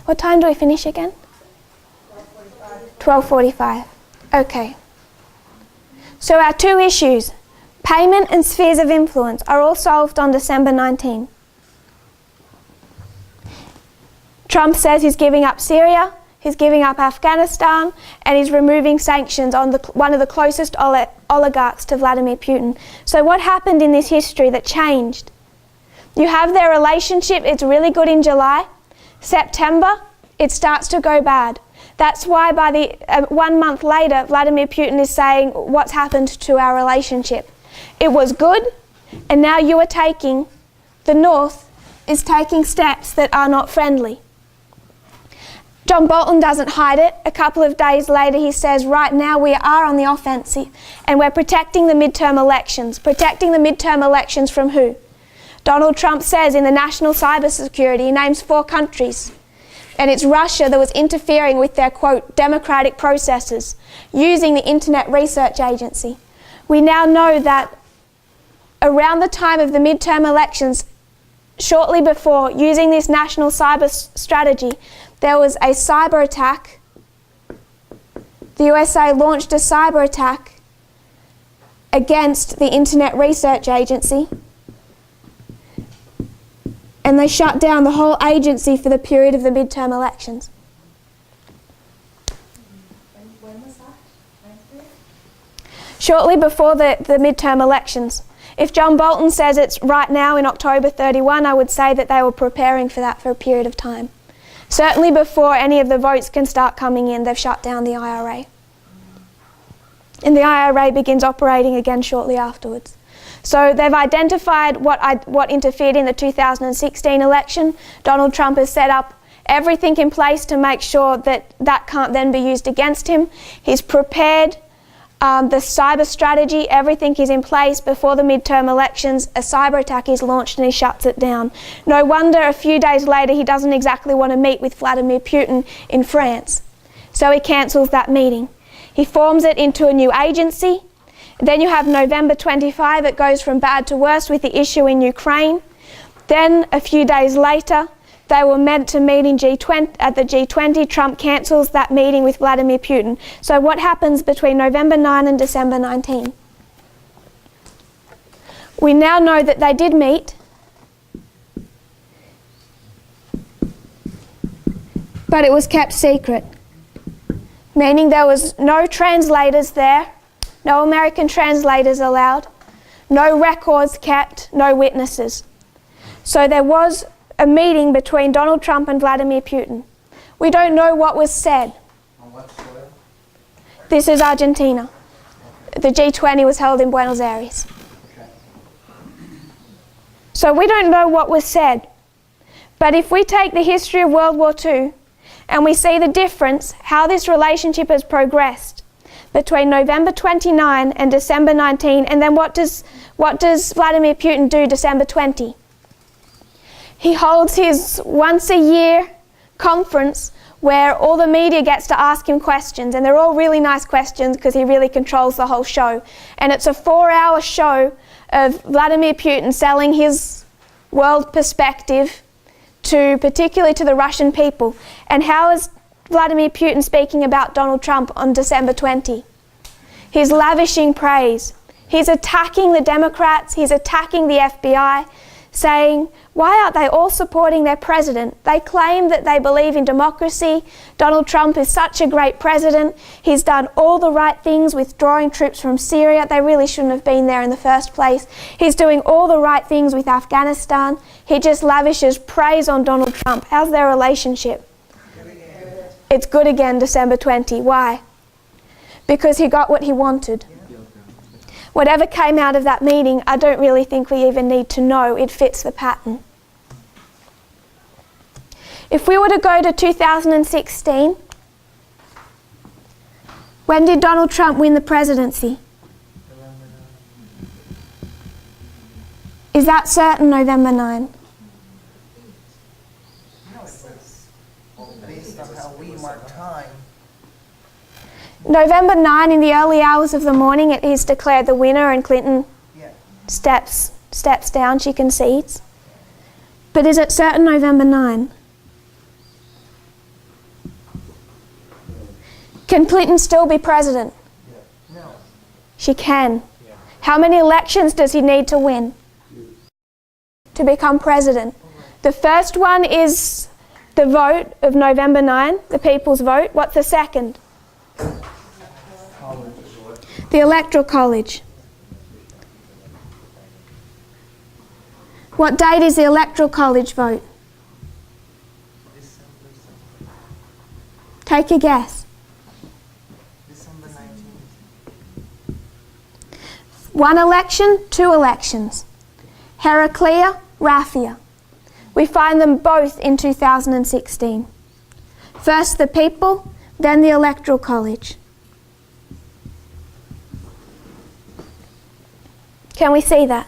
What time do we finish again? 12:45. Okay. So our two issues, payment and spheres of influence, are all solved on December 19. Trump says he's giving up Syria, he's giving up Afghanistan, and he's removing sanctions on one of the closest oligarchs to Vladimir Putin. So what happened in this history that changed? You have their relationship, it's really good in July. September, it starts to go bad. That's why by 1 month later, Vladimir Putin is saying, what's happened to our relationship? It was good, and now you are taking, the North is taking steps that are not friendly. John Bolton doesn't hide it. A couple of days later, he says, right now we are on the offensive, and we're protecting the midterm elections. Protecting the midterm elections from who? Donald Trump says in the national cybersecurity, he names 4 countries. And it's Russia that was interfering with their, quote, democratic processes, using the Internet Research Agency. We now know that around the time of the midterm elections, shortly before, using this national cyber strategy, there was a cyber attack. The USA launched a cyber attack against the Internet Research Agency, and they shut down the whole agency for the period of the midterm elections. When was that? Shortly before the midterm elections. If John Bolton says it's right now in October 31, I would say that they were preparing for that for a period of time. Certainly before any of the votes can start coming in, they've shut down the IRA. And the IRA begins operating again shortly afterwards. So they've identified what interfered in the 2016 election. Donald Trump has set up everything in place to make sure that that can't then be used against him. He's prepared the cyber strategy. Everything is in place before the midterm elections. A cyber attack is launched and he shuts it down. No wonder a few days later he doesn't exactly want to meet with Vladimir Putin in France. So he cancels that meeting. He forms it into a new agency. Then you have November 25, it goes from bad to worse with the issue in Ukraine. Then a few days later, they were meant to meet in at the G20. Trump cancels that meeting with Vladimir Putin. So what happens between November 9 and December 19? We now know that they did meet, but it was kept secret, meaning there was no translators there. No American translators allowed, no records kept, no witnesses. So there was a meeting between Donald Trump and Vladimir Putin. We don't know what was said. How This is Argentina. The G20 was held in Buenos Aires. So we don't know what was said. But if we take the history of World War II and we see the difference, how this relationship has progressed between November 29 and December 19, and then what does Vladimir Putin do December 20? He holds his once a year conference where all the media gets to ask him questions, and they're all really nice questions because he really controls the whole show. And it's a 4-hour show of Vladimir Putin selling his world perspective particularly to the Russian people. And how is Vladimir Putin speaking about Donald Trump on December 20? He's lavishing praise. He's attacking the Democrats, he's attacking the FBI, saying, why aren't they all supporting their president? They claim that they believe in democracy. Donald Trump is such a great president. He's done all the right things withdrawing troops from Syria. They really shouldn't have been there in the first place. He's doing all the right things with Afghanistan. He just lavishes praise on Donald Trump. How's their relationship? It's good again, December 20. Why? Because he got what he wanted. Whatever came out of that meeting, I don't really think we even need to know. It fits the pattern. If we were to go to 2016, when did Donald Trump win the presidency? Is that certain, November 9? No, it was based on how we mark time. November 9, in the early hours of the morning, it is declared the winner, and Clinton steps down, she concedes. But is it certain November 9? Can Clinton still be president? No. She can. How many elections does he need to win to become president? The first one is the vote of November 9, the people's vote. What's the second? The Electoral College. What date is the Electoral College vote? Take a guess. December 19th. 1 election, 2 elections. Heraclea, Raffia. We find them both in 2016. First the people, then the Electoral College. Can we see that?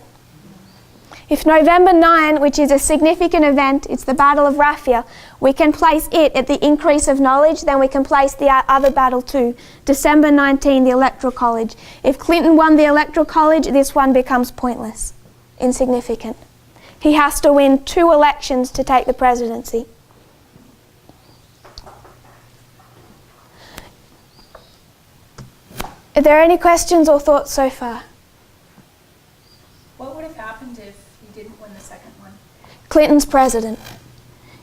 If November 9, which is a significant event, it's the Battle of Raffia, we can place it at the increase of knowledge, then we can place the other battle too. December 19, the Electoral College. If Clinton won the Electoral College, this one becomes pointless, insignificant. He has to win 2 elections to take the presidency. Are there any questions or thoughts so far? What would have happened if he didn't win the second one? Clinton's president.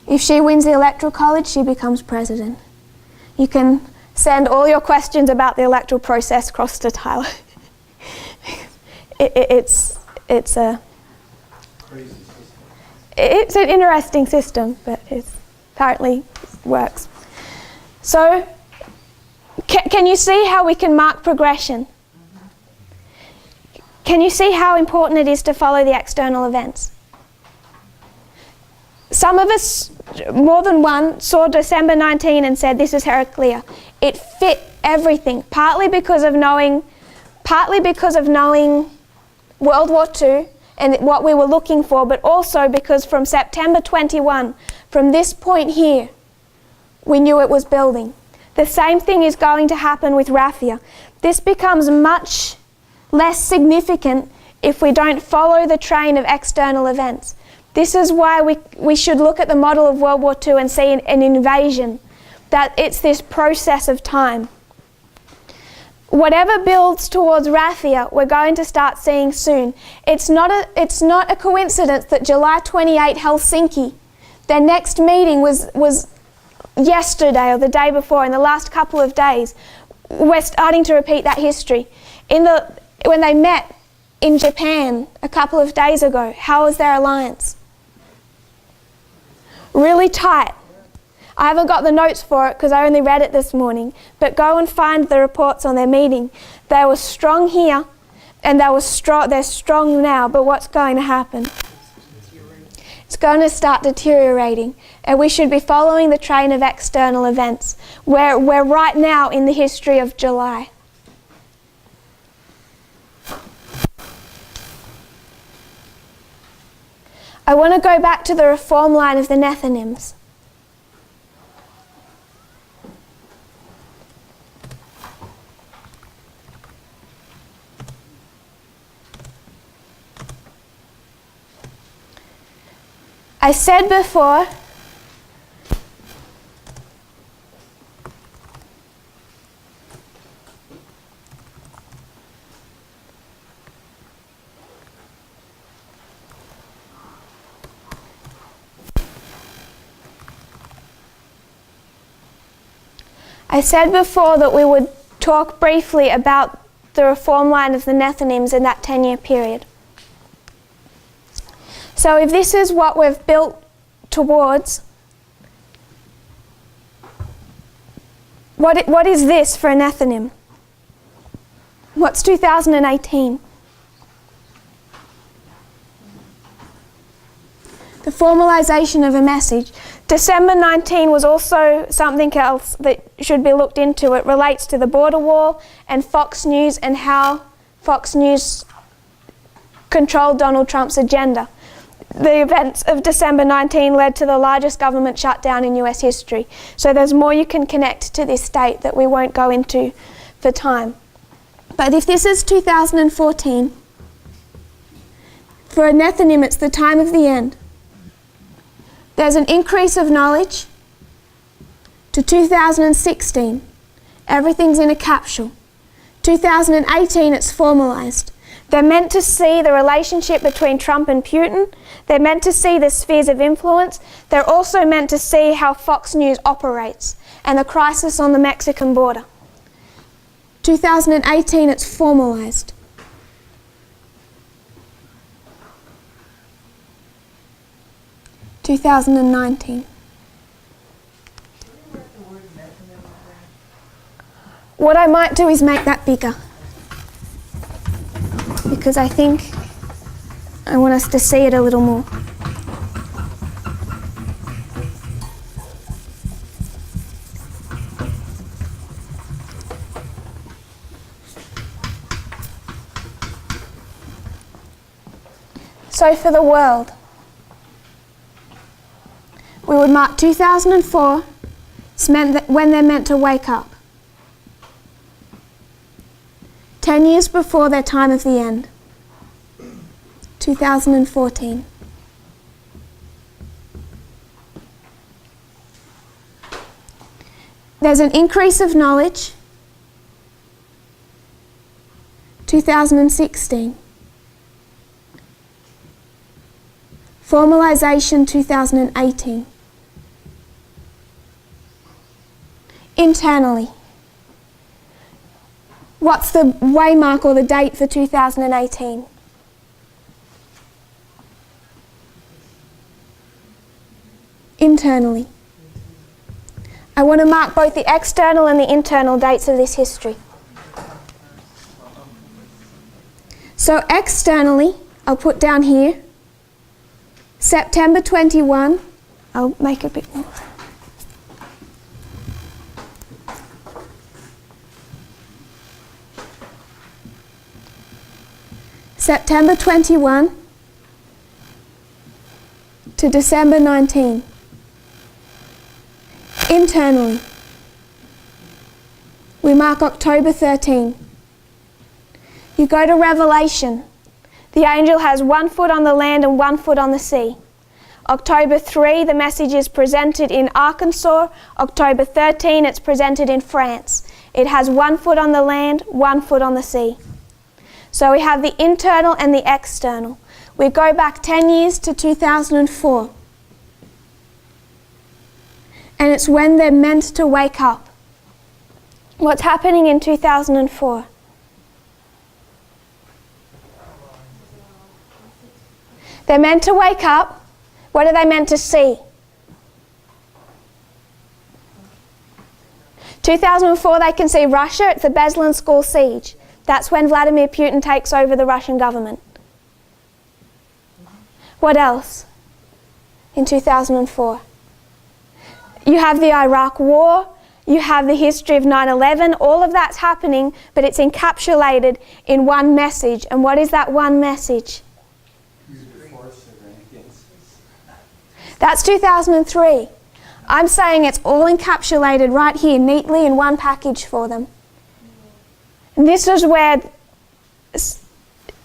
If she wins the Electoral College, she becomes president. You can send all your questions about the electoral process across to Tyler. It's an interesting system, but it apparently works. So, can you see how we can mark progression? Can you see how important it is to follow the external events? Some of us, more than one, saw December 19 and said, this is Heraclea. It fit everything, partly because of knowing World War II and what we were looking for, but also because from September 21, from this point here, we knew it was building. The same thing is going to happen with Raffia. This becomes much less significant if we don't follow the train of external events. This is why we should look at the model of World War II and see an invasion, that it's this process of time. Whatever builds towards Raffia, we're going to start seeing soon. It's not a coincidence that July 28, Helsinki, their next meeting was yesterday or the day before, in the last couple of days. We're starting to repeat that history. When they met in Japan a couple of days ago, how was their alliance? Really tight. I haven't got the notes for it because I only read it this morning, but go and find the reports on their meeting. They were strong here, and they're strong now, but what's going to happen? It's going to start deteriorating, and we should be following the train of external events. We're right now in the history of July. I want to go back to the reform line of the Nethinims. I said before that we would talk briefly about the reform line of the Nethinims in that 10-year period. So if this is what we've built towards, what is this for a Nethinim? What's 2018? The formalization of a message. December 19 was also something else that should be looked into. It relates to the border wall and Fox News and how Fox News controlled Donald Trump's agenda. The events of December 19 led to the largest government shutdown in US history. So there's more you can connect to this date that we won't go into for time. But if this is 2014, for a Nethinim it's the time of the end. There's an increase of knowledge to 2016. Everything's in a capsule. 2018, it's formalized. They're meant to see the relationship between Trump and Putin. They're meant to see the spheres of influence. They're also meant to see how Fox News operates and the crisis on the Mexican border. 2018, it's formalized. (2019). What I might do is make that bigger, because I think I want us to see it a little more. So for the world, we would mark 2004 when they're meant to wake up. 10 years before their time of the end. 2014. There's an increase of knowledge. 2016. Formalization 2018. Internally. What's the waymark or the date for 2018? Internally. I want to mark both the external and the internal dates of this history. So externally, I'll put down here, September 21, I'll make a bit more. September 21 to December 19. Internally, we mark October 13. You go to Revelation. The angel has 1 foot on the land and 1 foot on the sea. October 3, the message is presented in Arkansas. October 13, it's presented in France. It has 1 foot on the land, 1 foot on the sea. So we have the internal and the external. We go back 10 years to 2004. And it's when they're meant to wake up. What's happening in 2004? They're meant to wake up. What are they meant to see? 2004, they can see Russia. It's the Beslan School siege. That's when Vladimir Putin takes over the Russian government. What else in 2004? You have the Iraq War. You have the history of 9/11. All of that's happening, but it's encapsulated in one message. And what is that one message? That's 2003. I'm saying it's all encapsulated right here, neatly in one package for them. And this is where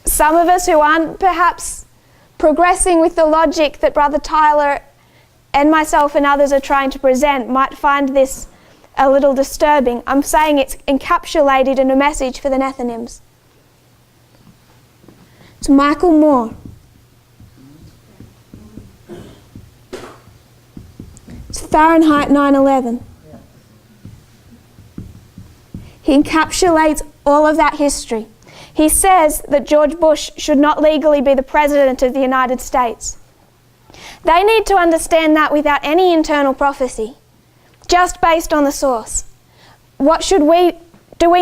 some of us who aren't perhaps progressing with the logic that Brother Tyler and myself and others are trying to present might find this a little disturbing. I'm saying it's encapsulated in a message for the Nethinims. It's Michael Moore. It's Fahrenheit 9/11. He encapsulates all of that history. He says that George Bush should not legally be the President of the United States. They need to understand that without any internal prophecy, just based on the source. Do we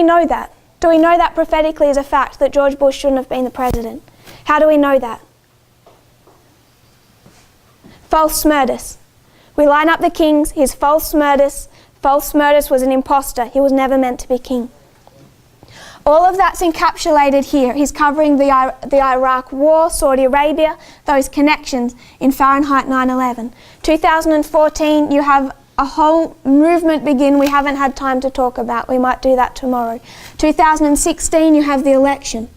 know that? Do we know that prophetically as a fact that George Bush shouldn't have been the President? How do we know that? False Smerdis. We line up the kings, he's false Smerdis. False Smerdis was an imposter. He was never meant to be king. All of that's encapsulated here. He's covering the Iraq War, Saudi Arabia, those connections in Fahrenheit 9/11. 2014, you have a whole movement begin we haven't had time to talk about. We might do that tomorrow. 2016, you have the election.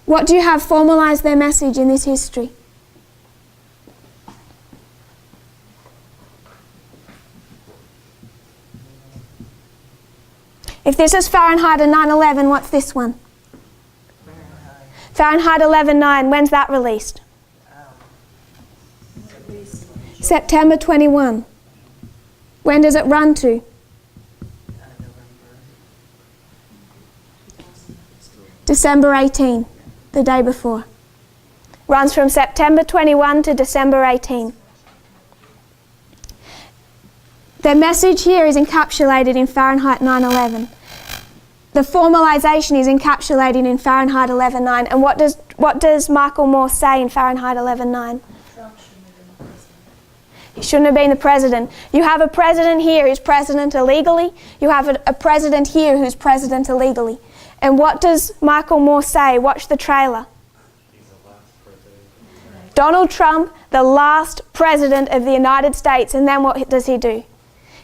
What do you have formalize their message in this history? If this is Fahrenheit and 9/11, what's this one? Fahrenheit 11/9, when's that released? September 21. When does it run to? December 18, the day before. Runs from September 21 to December 18. Their message here is encapsulated in Fahrenheit 9/11. The formalization is encapsulated in Fahrenheit 11/9. And what does Michael Moore say in Fahrenheit 11/9? He shouldn't have been the president. You have a president here who's president illegally. You have a president here who's president illegally. And what does Michael Moore say? Watch the trailer. Donald Trump, the last president of the United States. And then what does he do?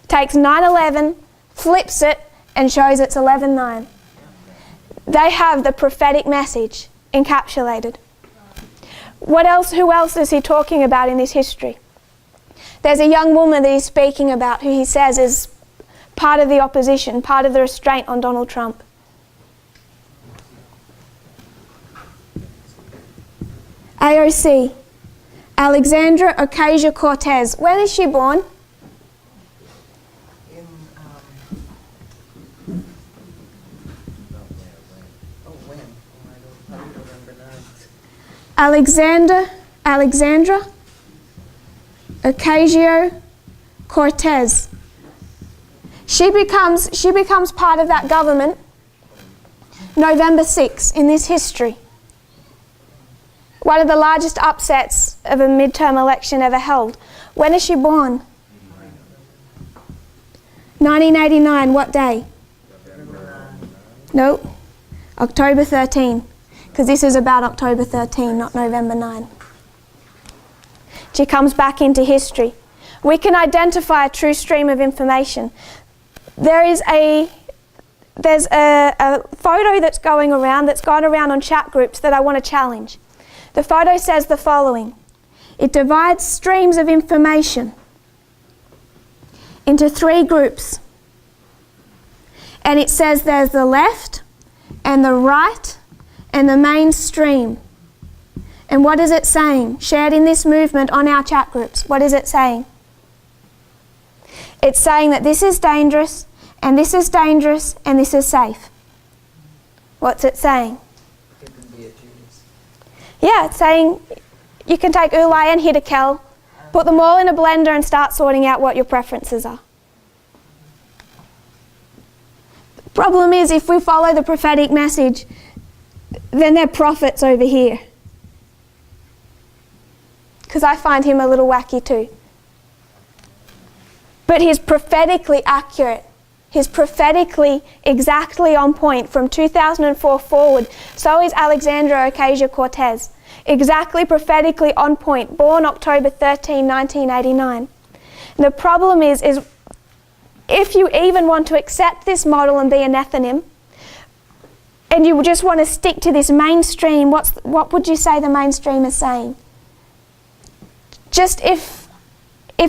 Takes 9/11, flips it, and shows it's 11/9. They have the prophetic message encapsulated. What else? Who else is he talking about in this history? There's a young woman that he's speaking about who he says is part of the opposition, part of the restraint on Donald Trump. AOC, Alexandra Ocasio-Cortez. When is she born? Alexandra Ocasio-Cortez. She becomes part of that government November 6 in this history. One of the largest upsets of a midterm election ever held. When is she born? 1989, what day? No, October 13. Because this is about October 13, not November 9. She comes back into history. We can identify a true stream of information. There's a photo that's gone around on chat groups that I want to challenge. The photo says the following. It divides streams of information into 3 groups. And it says there's the left and the right and the mainstream. And what is it saying? Shared in this movement on our chat groups. What is it saying? It's saying that this is dangerous, and this is dangerous, and this is safe. What's it saying? Yeah, it's saying you can take Ulai and Hidekel, put them all in a blender and start sorting out what your preferences are. Problem is, if we follow the prophetic message, then they're prophets over here. Because I find him a little wacky too. But he's prophetically accurate. He's prophetically exactly on point from 2004 forward. So is Alexandria Ocasio-Cortez. Exactly prophetically on point, born October 13, 1989. And the problem is if you even want to accept this model and be a Nethinim, and you just want to stick to this mainstream, what would you say the mainstream is saying? Just if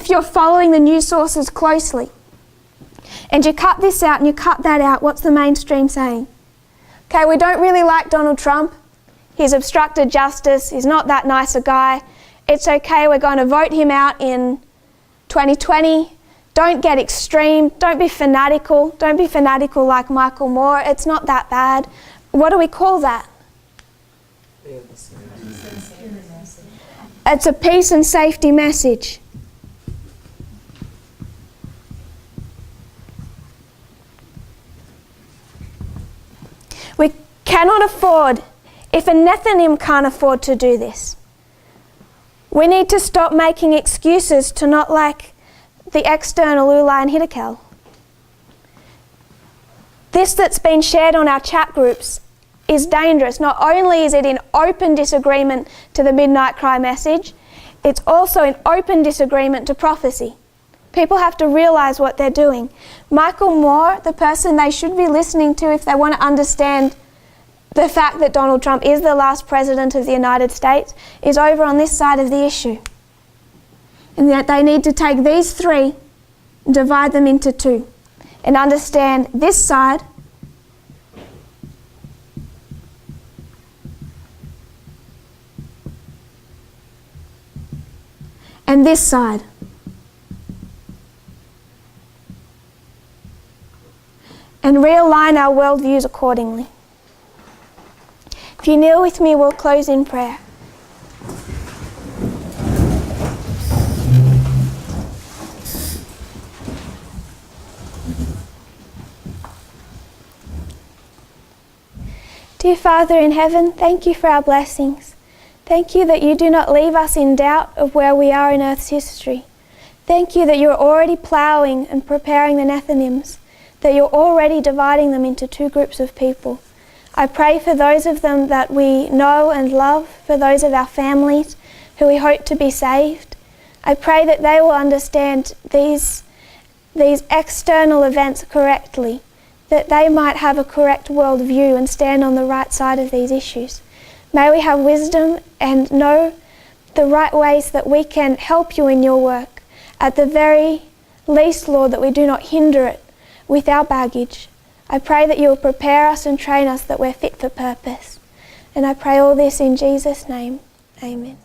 you're following the news sources closely, and you cut this out and you cut that out, what's the mainstream saying? Okay, we don't really like Donald Trump. He's obstructed justice. He's not that nice a guy. It's okay, we're going to vote him out in 2020. Don't get extreme. Don't be fanatical. Don't be fanatical like Michael Moore. It's not that bad. What do we call that? It's a peace and safety message. We cannot afford, if a Nethinim can't afford to do this, we need to stop making excuses to not like the external Ulai and Hiddekel. This that's been shared on our chat groups is dangerous. Not only is it in open disagreement to the Midnight Cry message, it's also in open disagreement to prophecy. People have to realise what they're doing. Michael Moore, the person they should be listening to if they want to understand the fact that Donald Trump is the last president of the United States, is over on this side of the issue. And that they need to take these three, divide them into two, and understand this side and this side. And realign our worldviews accordingly. If you kneel with me, we'll close in prayer. Dear Father in heaven, thank you for our blessings. Thank you that you do not leave us in doubt of where we are in Earth's history. Thank you that you're already ploughing and preparing the Nethinims, that you're already dividing them into two groups of people. I pray for those of them that we know and love, for those of our families who we hope to be saved. I pray that they will understand these external events correctly, that they might have a correct worldview and stand on the right side of these issues. May we have wisdom and know the right ways that we can help you in your work. At the very least, Lord, that we do not hinder it with our baggage. I pray that you will prepare us and train us that we're fit for purpose. And I pray all this in Jesus' name. Amen.